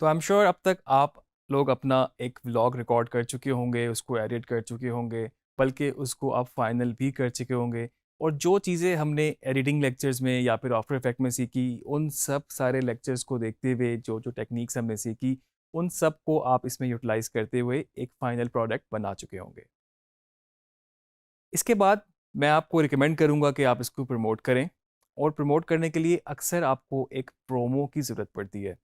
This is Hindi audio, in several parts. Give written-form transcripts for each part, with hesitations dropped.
तो आई एम श्योर अब तक आप लोग अपना एक व्लॉग रिकॉर्ड कर चुके होंगे, उसको एडिट कर चुके होंगे, बल्कि उसको आप फाइनल भी कर चुके होंगे। और जो चीज़ें हमने एडिटिंग लेक्चर्स में या फिर आफ्टर इफेक्ट में सीखी, उन सब सारे लेक्चर्स को देखते हुए जो टेक्निक्स हमने सीखी, उन सब को आप इसमें यूटिलाइज करते हुए एक फाइनल प्रोडक्ट बना चुके होंगे। इसके बाद मैं आपको रिकमेंड करूँगा कि आप इसको प्रमोट करें, और प्रमोट करने के लिए अक्सर आपको एक प्रोमो की ज़रूरत पड़ती है।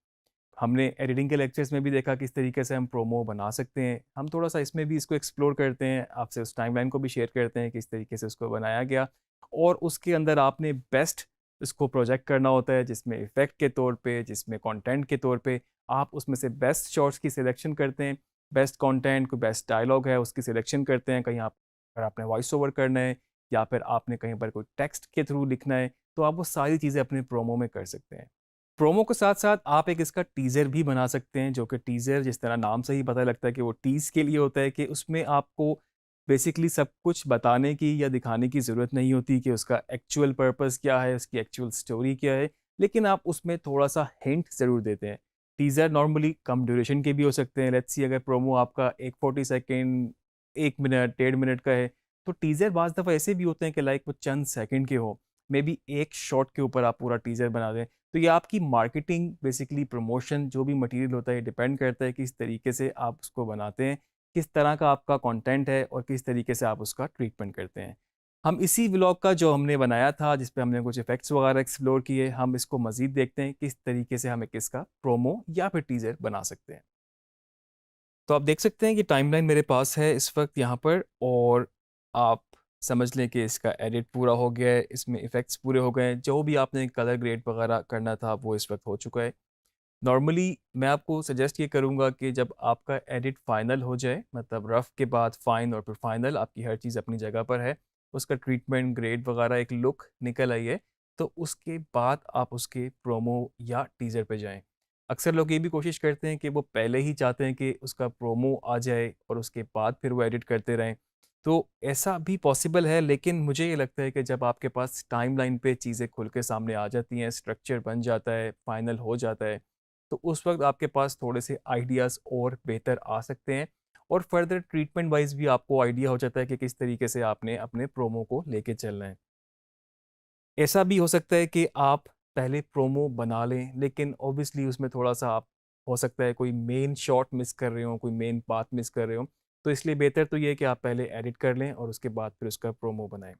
हमने एडिटिंग के लेक्चर्स में भी देखा किस तरीके से हम प्रोमो बना सकते हैं। हम थोड़ा-सा इसमें भी इसको एक्सप्लोर करते हैं, आपसे उस टाइमलाइन को भी शेयर करते हैं किस तरीके से उसको बनाया गया। और उसके अंदर आपने बेस्ट इसको प्रोजेक्ट करना होता है, जिसमें इफ़ेक्ट के तौर पे, जिसमें कंटेंट के तौर पे आप उसमें से बेस्ट शॉट्स की सिलेक्शन करते हैं, बेस्ट कंटेंट, कोई बेस्ट डायलॉग है उसकी सिलेक्शन करते हैं। कहीं आप अगर आपने वॉइस ओवर करना है या फिर आपने कहीं पर कोई टेक्स्ट के थ्रू लिखना है, तो आप वो सारी चीज़ें अपने प्रोमो में कर सकते हैं। प्रोमो के साथ-साथ आप एक इसका टीज़र भी बना सकते हैं, जो कि टीज़र जिस तरह नाम से ही पता लगता है कि वो टीज़ के लिए होता है, कि उसमें आपको बेसिकली सब कुछ बताने की या दिखाने की ज़रूरत नहीं होती कि उसका एक्चुअल पर्पस क्या है, उसकी एक्चुअल स्टोरी क्या है, लेकिन आप उसमें थोड़ा-सा हिंट ज़रूर देते हैं। टीज़र नॉर्मली कम ड्यूरेशन के भी हो सकते हैं। लेट्स सी अगर प्रोमो आपका एक 40 सेकंड, 1 मिनट, डेढ़ मिनट का है, तो टीज़र बाज़ दफ़ा ऐसे भी होते हैं कि लाइक वो चंद सेकंड के हो। मेबी एक शॉट के ऊपर आप पूरा टीज़र बना दें। तो ये आपकी मार्केटिंग, बेसिकली प्रमोशन, जो भी मटेरियल होता है, डिपेंड करता है कि किस तरीके से आप उसको बनाते हैं, किस तरह का आपका कंटेंट है और किस तरीके से आप उसका ट्रीटमेंट करते हैं। हम इसी व्लॉग का जो हमने बनाया था, जिस पे हमने कुछ इफ़ेक्ट्स वगैरह एक्सप्लोर किए, हम इसको मज़ीद देखते हैं किस तरीके से हम एक इसका प्रोमो या फिर टीज़र बना सकते हैं। तो आप देख सकते हैं कि टाइमलाइन मेरे पास है इस वक्त यहाँ पर, और आप समझ लें कि इसका एडिट पूरा हो गया है, इसमें इफ़ेक्ट्स पूरे हो गए हैं, जो भी आपने कलर ग्रेड वगैरह करना था वो इस वक्त हो चुका है। नॉर्मली मैं आपको सजेस्ट ये करूँगा कि जब आपका एडिट फाइनल हो जाए, मतलब रफ़ के बाद फाइन और फिर फाइनल, आपकी हर चीज़ अपनी जगह पर है, उसका ट्रीटमेंट, ग्रेड वगैरह एक लुक निकल आई है, तो उसके बाद आप उसके प्रोमो या टीज़र पे जाएँ। अक्सर लोग ये भी कोशिश करते हैं कि वो पहले ही चाहते हैं कि उसका प्रोमो आ जाए और उसके बाद फिर वो एडिट करते रहें। तो ऐसा भी पॉसिबल है, लेकिन मुझे ये लगता है कि जब आपके पास टाइमलाइन पे चीज़ें खुल के सामने आ जाती हैं, स्ट्रक्चर बन जाता है, फाइनल हो जाता है, तो उस वक़्त आपके पास थोड़े से आइडियाज़ और बेहतर आ सकते हैं, और फर्दर ट्रीटमेंट वाइज़ भी आपको आइडिया हो जाता है कि किस तरीके से आपने अपने प्रोमो को लेके चलना है। ऐसा भी हो सकता है कि आप पहले प्रोमो बना लें, लेकिन ऑब्वियसली उसमें थोड़ा-सा आप, हो सकता है कोई मेन शॉट मिस कर रहे हों, कोई मेन बात मिस कर रहे हों, तो इसलिए बेहतर तो ये है कि आप पहले एडिट कर लें और उसके बाद फिर उसका प्रोमो बनाएँ।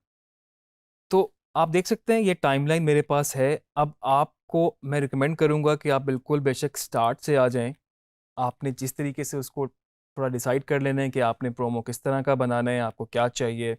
तो आप देख सकते हैं ये टाइमलाइन मेरे पास है। अब आपको मैं रिकमेंड करूँगा कि आप बिल्कुल बेशक स्टार्ट से आ जाएँ। आपने जिस तरीके से उसको थोड़ा डिसाइड कर लेना है कि आपने प्रोमो किस तरह का बनाना है, आपको क्या चाहिए,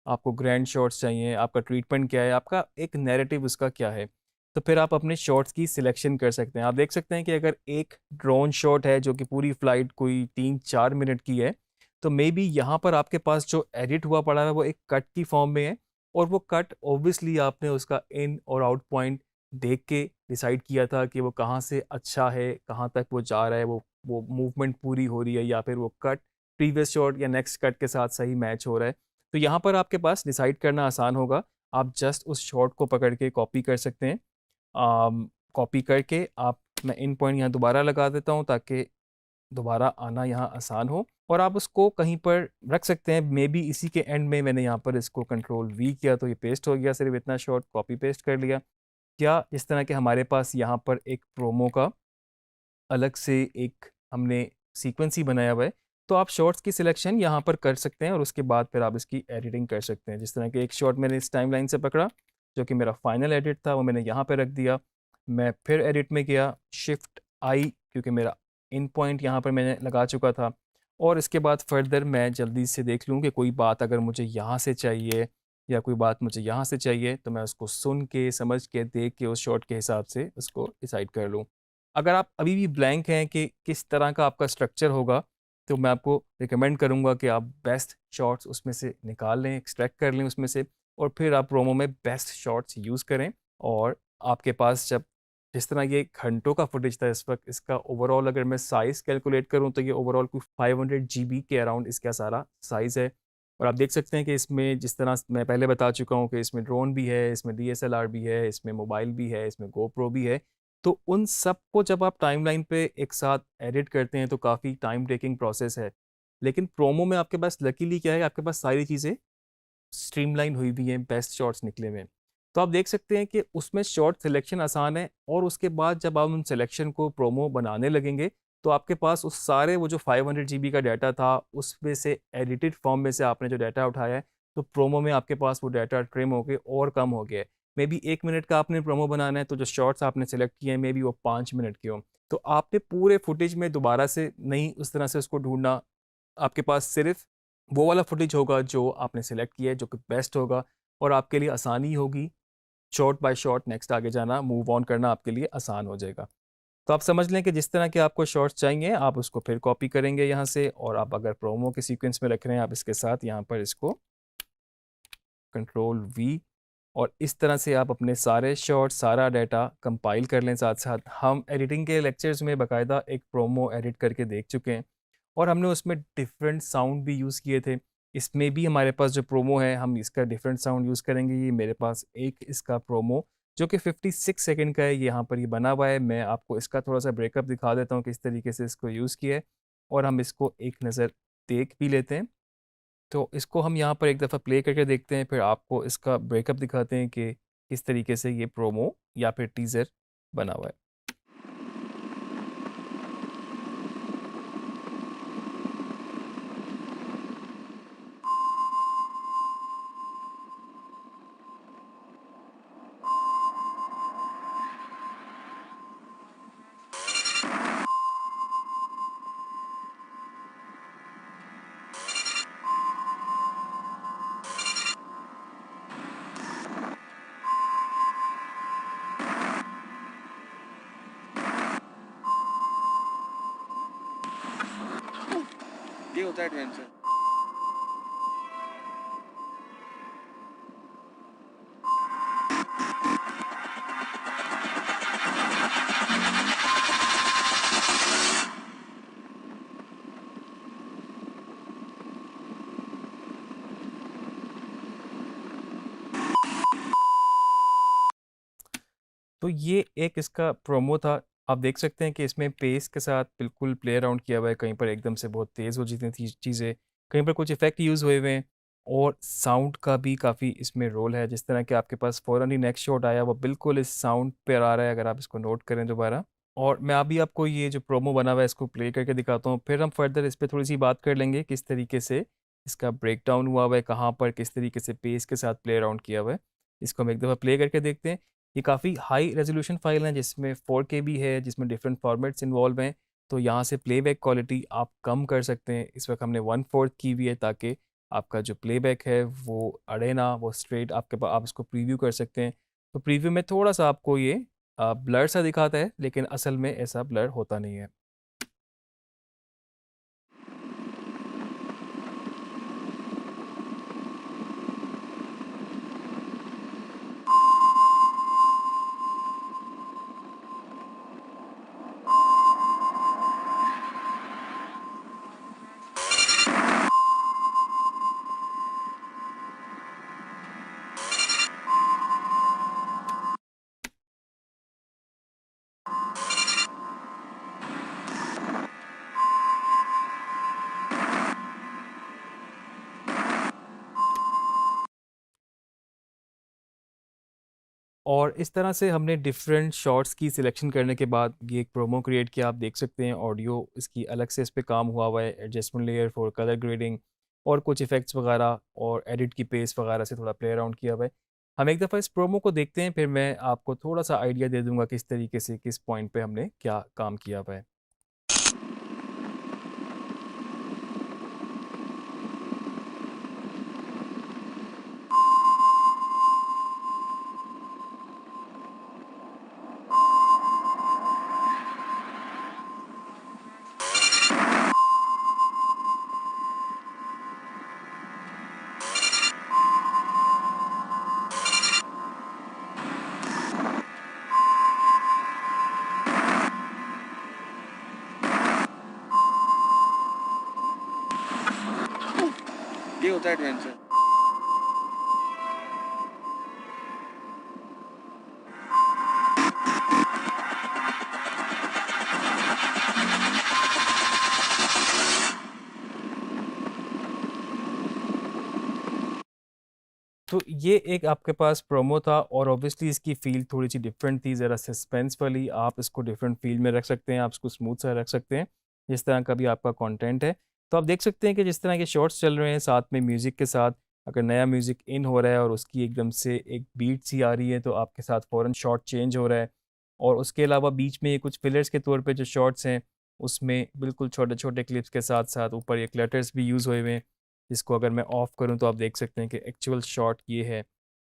आपको ग्रैंड शॉट्स चाहिए, आपका ट्रीटमेंट क्या है, आपका एक नैरेटिव उसका क्या है। तो फिर आप अपने शॉट्स की सिलेक्शन कर सकते हैं। आप देख सकते हैं कि अगर एक ड्रोन शॉट है जो कि पूरी फ्लाइट कोई 3-4 मिनट की है, तो मेबी यहाँ पर आपके पास जो एडिट हुआ पड़ा है वो एक कट की फॉर्म में है, और वो कट ऑब्वियसली आपने उसका इन और आउट पॉइंट देख के डिसाइड किया था कि वो कहाँ से अच्छा है, कहाँ तक वो जा रहा है, वो मूवमेंट पूरी हो रही है या फिर वो कट प्रीवियस शॉट या नेक्स्ट कट के साथ सही मैच हो रहा है। तो यहाँ पर आपके पास डिसाइड करना आसान होगा। आप जस्ट उस शॉट को पकड़ के कॉपी कर सकते हैं। कॉपी करके आप, मैं इन पॉइंट यहाँ दोबारा लगा देता हूँ ताकि दोबारा आना यहाँ आसान हो, और आप उसको कहीं पर रख सकते हैं। मेबी इसी के एंड में मैंने यहाँ पर इसको कंट्रोल वी किया तो ये पेस्ट हो गया, सिर्फ इतना शॉट कॉपी पेस्ट कर लिया। क्या जिस तरह के हमारे पास यहाँ पर एक प्रोमो का अलग से एक हमने सीक्वेंस ही बनाया हुआ है, तो आप शॉट्स की सिलेक्शन यहाँ पर कर सकते हैं और उसके बाद फिर आप इसकी एडिटिंग कर सकते हैं। जिस तरह के एक शॉट मैंने इस टाइमलाइन से पकड़ा, जो कि मेरा फाइनल एडिट था, वो मैंने यहाँ पे रख दिया। मैं फिर एडिट में गया, शिफ्ट आई, क्योंकि मेरा इन पॉइंट यहाँ पर मैंने लगा चुका था, और इसके बाद फर्दर मैं जल्दी से देख लूँ कि कोई बात अगर मुझे यहाँ से चाहिए या कोई बात मुझे यहाँ से चाहिए, तो मैं उसको सुन के, समझ के, देख के उस शॉट के हिसाब से उसको डिसाइड कर लूँ। अगर आप अभी भी ब्लैंक हैं कि किस तरह का आपका स्ट्रक्चर होगा, तो मैं आपको रिकमेंड करूँगा कि आप बेस्ट शॉट्स उसमें से निकाल लें, एक्सट्रैक्ट कर लें उसमें से, और फिर आप प्रोमो में बेस्ट शॉट्स यूज़ करें। और आपके पास जब, जिस तरह ये घंटों का फुटेज था इस वक्त, इसका ओवरऑल अगर मैं साइज़ कैलकुलेट करूँ तो ये ओवरऑल कुछ 500 जीबी के अराउंड इसका सारा साइज़ है। और आप देख सकते हैं कि इसमें, जिस तरह मैं पहले बता चुका हूँ, कि इसमें ड्रोन भी है, इसमें डीएसएलआर भी है, इसमें मोबाइल भी है, इसमें गोप्रो भी है। तो उन सबको जब आप टाइमलाइन पे एक साथ एडिट करते हैं तो काफ़ी टाइम टेकिंग प्रोसेस है। लेकिन प्रोमो में आपके पास लकीली क्या है, आपके पास सारी चीज़ें स्ट्रीमलाइन हुई भी हैं, बेस्ट शॉट्स निकले हुए हैं। तो आप देख सकते हैं कि उसमें शॉट सिलेक्शन आसान है, और उसके बाद जब आप उन सिलेक्शन को प्रोमो बनाने लगेंगे, तो आपके पास उस सारे वो जो 500 जीबी का डाटा था, उसमें से एडिटेड फॉर्म में से आपने जो डाटा उठाया है, तो प्रोमो में आपके पास वो डाटा ट्रिम होके और कम हो गया है। मे बी 1 मिनट का आपने प्रोमो बनाना है, तो जो शॉट्स आपने सेलेक्ट किए हैं, मे बी वो 5 मिनट के हों। तो आपने पूरे फुटेज में दोबारा से नहीं उस तरह से उसको ढूँढना, आपके पास सिर्फ़ वो वाला फुटेज होगा जो आपने सेलेक्ट किया है, जो कि बेस्ट होगा, और आपके लिए आसानी होगी शॉट बाय शॉट नेक्स्ट आगे जाना, मूव ऑन करना आपके लिए आसान हो जाएगा। तो आप समझ लें कि जिस तरह के आपको शॉट्स चाहिए, आप उसको फिर कॉपी करेंगे यहाँ से, और आप अगर प्रोमो के सीक्वेंस में रख रहे हैं, आप इसके साथ यहाँ पर इसको कंट्रोल वी, और इस तरह से आप अपने सारे शॉट्स, सारा डाटा कंपाइल कर लें। साथ-साथ हम एडिटिंग के लेक्चर्स में बाकायदा एक प्रोमो एडिट करके देख चुके हैं, और हमने उसमें डिफरेंट साउंड भी यूज़ किए थे। इसमें भी हमारे पास जो प्रोमो है, हम इसका डिफरेंट साउंड यूज़ करेंगे। ये मेरे पास एक इसका प्रोमो जो कि 56 सेकंड का है, यहाँ पर ये बना हुआ है। मैं आपको इसका थोड़ा-सा ब्रेकअप दिखा देता हूँ, किस तरीके से इसको यूज़ किया है, और हम इसको एक नज़र देख भी लेते हैं। तो इसको हम यहाँ पर एक दफ़ा प्ले करके देखते हैं, फिर आपको इसका ब्रेकअप दिखाते हैं कि किस तरीके से ये प्रोमो या फिर टीज़र बना हुआ है। ये होता है एडवेंचर। तो ये एक इसका प्रोमो था। आप देख सकते हैं कि इसमें पेस के साथ बिल्कुल प्ले अराउंड किया हुआ है, कहीं पर एकदम से बहुत तेज़ हो जाती थी चीज़ें, कहीं पर कुछ इफ़ेक्ट यूज़ हुए हुए हैं, और साउंड का भी काफ़ी इसमें रोल है। जिस तरह कि आपके पास फ़ौरन ही नेक्स्ट शॉट आया, वो बिल्कुल इस साउंड पर आ रहा है, अगर आप इसको नोट करें दोबारा। और मैं अभी आपको ये जो प्रोमो बना हुआ है, इसको प्ले करके दिखाता हूँ, फिर हम फर्दर इस पे थोड़ी-सी बात कर लेंगे, किस तरीके से इसका ब्रेकडाउन हुआ हुआ है, कहाँ पर किस तरीके से पेस के साथ प्ले अराउंड किया हुआ है। इसको हम एक दफ़ा प्ले करके देखते हैं। ये काफ़ी हाई रेज़ोल्यूशन फ़ाइल है, जिसमें 4K भी है, जिसमें डिफरेंट फ़ॉर्मेट्स इन्वॉल्व हैं, तो यहाँ से प्लेबैक क्वालिटी आप कम कर सकते हैं। इस वक़्त हमने 1/4 की हुई है, ताकि आपका जो प्लेबैक है वो अड़े ना, वो स्ट्रेट आपके आप इसको प्रीव्यू कर सकते हैं। तो प्रीव्यू में थोड़ा-सा आपको ये ब्लर सा दिखाता है, लेकिन असल में ऐसा ब्लर होता नहीं है। और इस तरह से हमने डिफरेंट शॉट्स की सिलेक्शन करने के बाद ये एक प्रोमो क्रिएट किया। आप देख सकते हैं ऑडियो इसकी अलग से इस पे काम हुआ हुआ है, adjustment layer for colour grading, और कुछ इफ़ेक्ट्स वगैरह, और एडिट की पेस वगैरह से थोड़ा प्ले अराउंड किया हुआ है। हम एक दफ़ा इस प्रोमो को देखते हैं, फिर मैं आपको थोड़ा-सा आइडिया दे दूँगा किस तरीके से, किस पॉइंट पे हमने क्या काम किया हुआ है। ये होता है एडवेंचर। ये एक आपके पास प्रोमो था और ऑब्वियसली इसकी फ़ील थोड़ी-सी डिफरेंट थी, ज़रा सस्पेंस वाली। आप इसको डिफरेंट फ़ील में रख सकते हैं, आप इसको स्मूथ सा रख सकते हैं, जिस तरह का भी आपका कंटेंट है। तो आप देख सकते हैं कि जिस तरह के शॉट्स चल रहे हैं साथ में म्यूज़िक के साथ, अगर नया म्यूज़िक इन हो रहा है और उसकी एकदम से एक बीट सी आ रही है, तो आपके साथ फ़ौरन शॉट चेंज हो रहा है। और उसके अलावा बीच में ये कुछ फिलर्स के तौर पे जो शॉट्स हैं, उसमें बिल्कुल छोटे-छोटे क्लिप्स के साथ-साथ ऊपर ये क्लटर्स भी यूज़ हुए हुए हैं, जिसको अगर मैं ऑफ करूँ तो आप देख सकते हैं कि एक्चुअल शॉट ये है।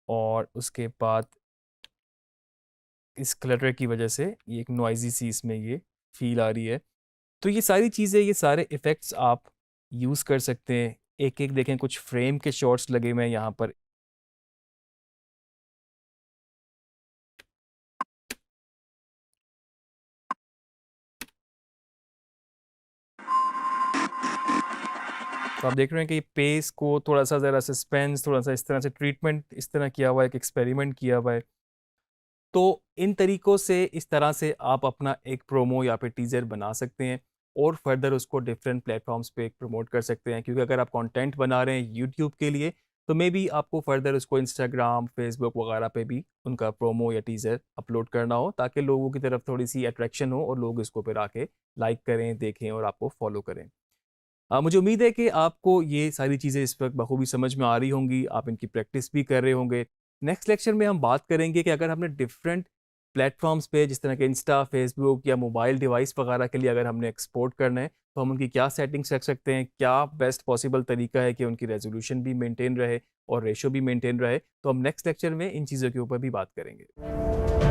और उसके बाद इस क्लटर की वजह से ये एक नॉइज़ी सी इसमें ये फ़ील आ रही है। तो ये सारी चीज़ें, ये सारे इफ़ेक्ट्स आप यूज़ कर सकते हैं। एक-एक देखें कुछ फ्रेम के शॉट्स लगे हुए हैं यहाँ पर। तो आप देख रहे हैं कि पेस को थोड़ा-सा ज़रा सस्पेंस, थोड़ा-सा इस तरह से ट्रीटमेंट इस तरह किया हुआ है, एक एक्सपेरिमेंट किया हुआ है। तो इन तरीकों से, इस तरह से आप अपना एक प्रोमो या फिर टीज़र बना सकते हैं और फर्दर उसको डिफरेंट प्लेटफ़ॉर्म्स पे प्रमोट कर सकते हैं। क्योंकि अगर आप कंटेंट बना रहे हैं यूट्यूब के लिए, तो मेबी आपको फर्दर उसको इंस्टाग्राम, फेसबुक वगैरह पे भी उनका प्रोमो या टीज़र अपलोड करना हो, ताकि लोगों की तरफ थोड़ी-सी अट्रैक्शन हो और लोग इसको फिर आके लाइक करें, देखें और आपको फ़ॉलो करें। मुझे उम्मीद है कि आपको ये सारी चीज़ें इस वक़्त बखूबी समझ में आ रही होंगी, आप इनकी प्रैक्टिस भी कर रहे होंगे। नेक्स्ट लेक्चर में हम बात करेंगे कि अगर हमने डिफरेंट प्लेटफ़ॉर्म्स पे जिस तरह के इंस्टा, फ़ेसबुक या मोबाइल डिवाइस वगैरह के लिए अगर हमने एक्सपोर्ट करना है, तो हम उनकी क्या सेटिंग्स रख सकते हैं, क्या बेस्ट पॉसिबल तरीका है कि उनकी रेज़ोल्यूशन भी मेंटेन रहे और रेशो भी मेंटेन रहे। तो हम नेक्स्ट लेक्चर में इन चीज़ों के ऊपर भी बात करेंगे।